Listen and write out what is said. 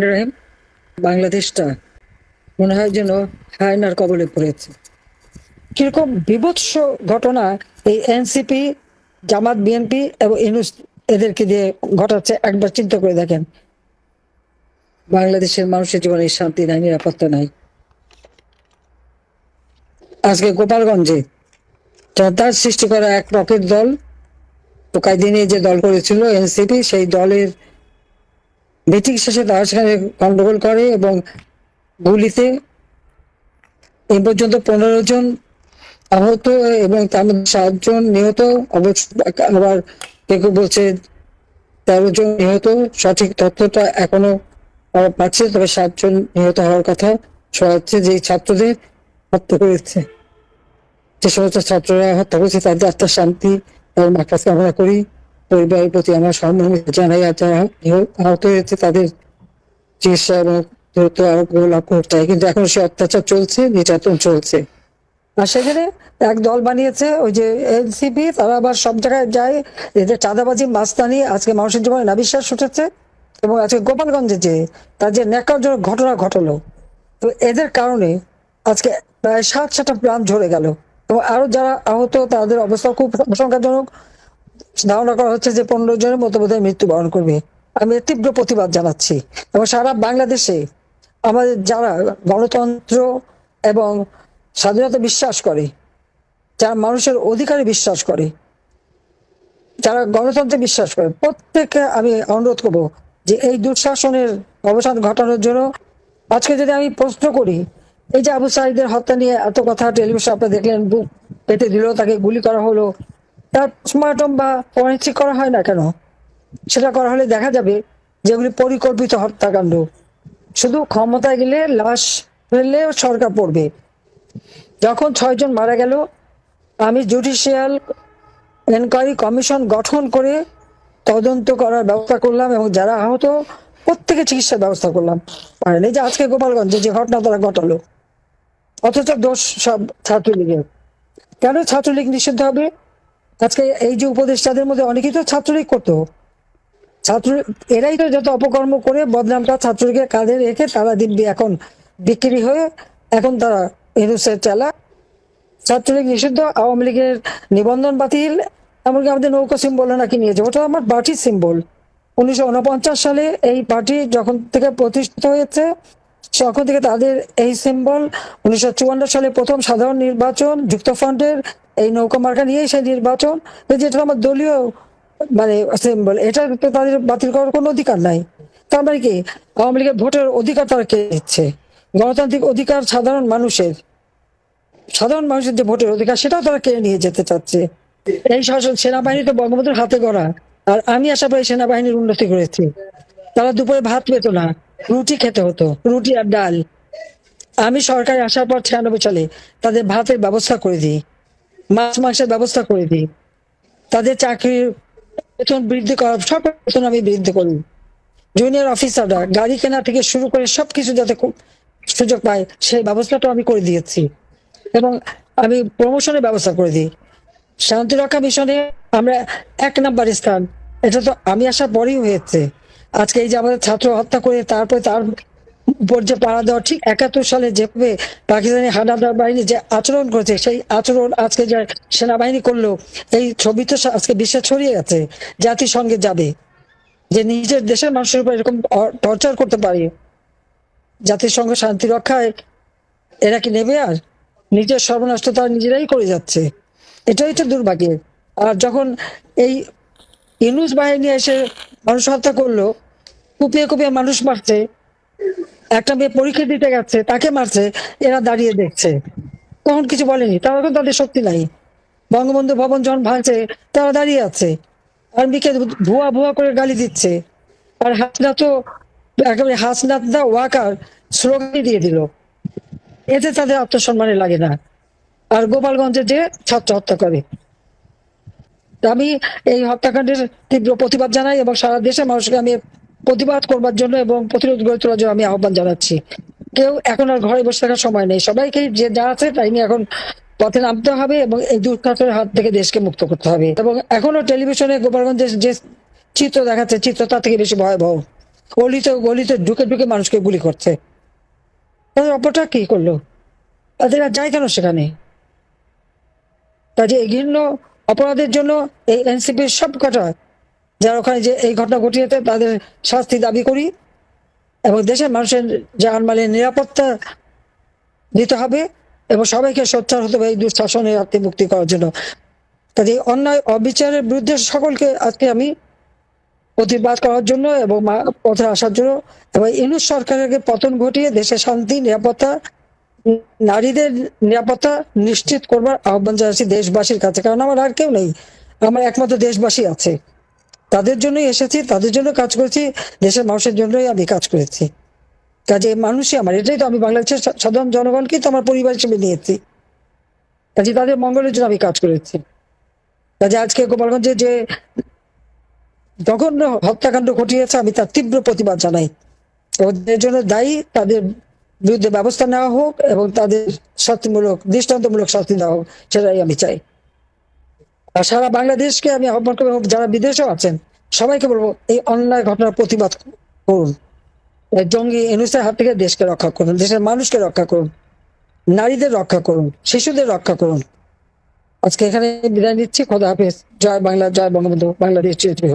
রহিম, বাংলাদেশটা মনে হয় যেন হায়নার কবলে পড়েছে। কিরকম বিভৎস ঘটনা এই এনসিপি, জামাত, বিএনপি এবং ইউনূস এদেরকে দিয়ে ঘটাচ্ছে। একবার চিন্তা করে দেখেন, বাংলাদেশের মানুষের জীবনে শান্তি নাই, নিরাপত্তা নাই। আজকে গোপালগঞ্জে তার সৃষ্টি করা এক পকেট দল, টোকাই দিনে যে দল করেছিল এনসিপি, সেই দলের মিটিং শেষে তারা সেখানে গন্ডগোল করে এবং গুলিতে এই পর্যন্ত 15 জন আহত এবং তার মধ্যে 7 জন নিহত। আবার কেউ কেউ বলছে 13 জন নিহত। সঠিক তথ্যটা এখনো পাচ্ছে, তবে 7 জন নিহত হওয়ার কথা শোনাচ্ছে। যে ছাত্রদের হত্যা করেছে, যে সমস্ত ছাত্ররা হত্যা করেছে, তাদের আত্মার শান্তি এবং মাকাজ কামনা করি। পরিবারের প্রতি আমার সহমর্মিতা জানাই, আর যারা আহত হয়েছে তাদের চিকিৎসা এবং দ্রুত আরোগ্য লাভ করতে হয়। কিন্তু এখন সে অত্যাচার চলছে, নির্যাতন চলছে। আর সেখানে এক দল বানিয়েছে ওই যে এনসিপি, তারা আবার সব জায়গায় যায়, এদের চাঁদাবাজি, মাস্তানি। আজকে মানুষের জীবনে নাবিশ্বাস উঠেছে। এবং আজকে গোপালগঞ্জে যে তার যে ন্যাক্কারজনক ঘটনা ঘটলো, তো এদের কারণে আজকে প্রায় 7-7টা প্রাণ ঝরে গেল। এবং আরো যারা আহত তাদের অবস্থা খুব আশঙ্কাজনক। ধারণা করা হচ্ছে যে 15 জনের মতো বোধহয় মৃত্যুবরণ করবে। আমি এর তীব্র প্রতিবাদ জানাচ্ছি। এবং সারা বাংলাদেশে আমাদের যারা গণতন্ত্র এবং স্বাধীনতা বিশ্বাস করে, যারা মানুষের অধিকারে বিশ্বাস করে, যারা গণতন্ত্রে বিশ্বাস করে, প্রত্যেককে আমি অনুরোধ করবো যে এই দুঃশাসনের অবসান ঘটানোর জন্য। আজকে যদি আমি প্রশ্ন করি, এই যে আবু সাঈদের হত্যা নিয়ে এত কথা টেলিভিশন আপনারা দেখলেন, বুক পেতে দিল, তাকে গুলি করা হলো, তার পোস্টমর্টম বা ফরেনসিক করা হয় না কেন? সেটা করা হলে দেখা যাবে যেগুলি পরিকল্পিত হত্যাকাণ্ড। শুধু ক্ষমতায় গেলে লাশ ফেললে সরকার পড়বে। যখন 6 জন মারা গেল, আমি জুডিশিয়াল এনকোয়ারি কমিশন গঠন করে তদন্ত করার ব্যবস্থা করলাম এবং যারা আহত প্রত্যেকে চিকিৎসার ব্যবস্থা করলাম। এই যে আজকে গোপালগঞ্জে যে ঘটনা তারা ঘটালো, অথচ দোষ সব ছাত্রলীগের। কেন ছাত্রলীগ নিষিদ্ধ হবে? আজকে এই যে উপদেষ্টাদের মধ্যে অনেকেই তো ছাত্রলীগ করতো। ছাত্র এরাই তো যত অপকর্ম করে বদনামটা ছাত্রলীগের কাঁধে রেখে তারা দিব্যি এখন বিক্রি হয়ে এখন তারা ইউনূসের চালা। ছাত্রলীগ নিষিদ্ধ, আওয়ামী লীগের নিবন্ধন বাতিল, এমনকি আমাদের নৌকা সিম্বল নাকি নিয়েছে। ওটা আমার পার্টির সিম্বল। 1949 সালে এই পার্টি যখন থেকে প্রতিষ্ঠিত হয়েছে, তখন থেকে তাদের এই সিম্বল। 1954 সালে প্রথম সাধারণ নির্বাচন যুক্তফ্রন্টের এই নৌকা মার্কা নিয়েই সেই নির্বাচন, যেটা আমার দলীয় মানে সিম্বল। এটা তো তাদের বাতিল করার কোনো অধিকার নাই। তার মানে কি, আওয়ামী লীগের ভোটের অধিকার তারা কেড়ে নিচ্ছে। গণতান্ত্রিক অধিকার সাধারণ মানুষের যে ভোটের অধিকার, সেটাও তারা কেড়ে নিয়ে যেতে চাচ্ছে। এই শাসন সেনাবাহিনী তো বঙ্গবন্ধুর হাতে গড়া। আর আমি আশা করি সেনাবাহিনীর উন্নতি করেছি। তারা দুপুরে ভাত পেত না, রুটি খেতে হতো, রুটি আর ডাল। আমি সরকারে আসার পর 96 সালে তাদের ভাতের ব্যবস্থা করে দিই, মাছ মাংসের ব্যবস্থা করে দিই, তাদের চাকরির বেতন বৃদ্ধি করার সব বেতন আমি বৃদ্ধি করি। জুনিয়র অফিসাররা গাড়ি কেনা থেকে শুরু করে সবকিছু যাতে সুযোগ পায় সেই ব্যবস্থাটা আমি করে দিয়েছি। এবং আমি প্রমোশনের ব্যবস্থা করে দিই। শান্তিরক্ষা মিশনে আমরা 1 নাম্বার স্থান। এটা তো আমি আসার পরেই হয়েছে। আজকে এই যে আমাদের ছাত্র হত্যা করে তারপরে তার উপর যে পাড়া দেওয়া, ঠিক 71 সালে যেভাবে পাকিস্তানি হানাদার বাহিনী যে আচরণ করেছে, সেই আচরণ আজকে যে সেনাবাহিনী করলো, এই ছবি তো আজকে বিশ্বে ছড়িয়ে গেছে, জাতিসংঘে যাবে যে নিজের দেশের মানুষের উপর এরকম টর্চার করতে পারে। জাতিসংঘ শান্তি রক্ষায় এরা কি নেবে? আর নিজের সর্বনাশ তো তারা নিজেরাই করে যাচ্ছে। এটাই তো দুর্ভাগ্যের। আর যখন এই ইউনূস বাহিনী এসে মানুষ হত্যা করলো, কুপিয়ে কুপিয়ে মানুষ মারছে, একটা মেয়ে পরীক্ষা দিতে গেছে তাকে মারছে, এরা দাঁড়িয়ে দেখছে, তখন কিছু বলেনি। তারা এখন তাদের শক্তি নাই। বঙ্গবন্ধু ভবন যখন ভাঙছে, তারা দাঁড়িয়ে আছে, আর্মিকে ভুয়া ভুয়া করে গালি দিচ্ছে। আর হাসনা তো একেবারে হাসনাত দা ওয়াকার স্লোগানই দিয়ে দিল। এতে তাদের আত্মসম্মানে লাগে না। আর গোপালগঞ্জে যে ছাত্র হত্যা করে, আমি এই হত্যাকাণ্ডের তীব্র প্রতিবাদ জানাই এবং সারা দেশের মানুষকে আমি প্রতিবাদ করবার জন্য এবং প্রতিরোধ গড়ে তোলার জন্য আমি আহ্বান জানাচ্ছি। কেউ এখন আর ঘরে বসে থাকার সময় নেই। সবাইকে যে যা আছে তাই নিয়ে এখন পথে নামতে হবে এবং এই দুঃখাতের হাত থেকে দেশকে মুক্ত করতে হবে। এবং এখনো টেলিভিশনে গোপালগঞ্জের যে চিত্র দেখাচ্ছে, চিত্র তার থেকে বেশি ভয়াবহ। গলিতে গলিতে ঢুকে ঢুকে মানুষকে গুলি করছে। তাদের অপরটা কি করলো? তাদের আর যায় কেন সেখানে? কাজে এই ঘৃণ্য অপরাধের জন্য এই এনসিপির সব কটা যারা ওখানে যে এই ঘটনা ঘটিয়েছে তাদের শাস্তি দাবি করি, এবং দেশের মানুষের জানমালের নিরাপত্তা দিতে হবে, এবং সবাইকে সোচ্চার হতে হবে এই দুঃশাসনের হাতে মুক্তি করার জন্য। কাজে অন্যায় অবিচারের বিরুদ্ধে সকলকে আজকে আমি প্রতিবাদ করার জন্য এবং পথে আসার জন্য, এবং ইউনূস সরকারের পতন ঘটিয়ে দেশের শান্তি নিরাপত্তা, নারীদের নিরাপত্তা নিশ্চিত করবার আহ্বান জানাচ্ছি দেশবাসীর কাছে। কারণ আমার আর কেউ নেই, আমার একমাত্র দেশবাসী আছে। তাদের জন্যই এসেছি, তাদের জন্য কাজ করেছি, দেশের মানুষের জন্যই আমি কাজ করেছি। কাজে মানুষই আমার, এটাই তো আমি বাংলাদেশের সাধারণ জনগণকেই তো আমার পরিবার হিসেবে নিয়েছি। কাজে তাদের মঙ্গলের জন্য আমি কাজ করেছি। কাজে আজকে গোপালগঞ্জে যে জঘন্য হত্যাকাণ্ড ঘটিয়েছে আমি তার তীব্র প্রতিবাদ জানাই। ওদের জন্য দায়ী, তাদের বিরুদ্ধে ব্যবস্থা নেওয়া হোক এবং তাদের শাস্তিমূলক দৃষ্টান্তমূলক শাস্তি দেওয়া হোক, সেটাই আমি চাই। আর সারা বাংলাদেশকে আমি আহ্বান করবো, যারা বিদেশেও আছেন সবাইকে বলবো এই অন্যায় ঘটনার প্রতিবাদ করুন। জঙ্গি ইউনূসের হাত থেকে দেশকে রক্ষা করুন, দেশের মানুষকে রক্ষা করুন, নারীদের রক্ষা করুন, শিশুদের রক্ষা করুন। আজকে এখানে বিদায় নিচ্ছি। খোদা হাফেজ। জয় বাংলা, জয় বঙ্গবন্ধু। বাংলাদেশ চিরজীবী হোক।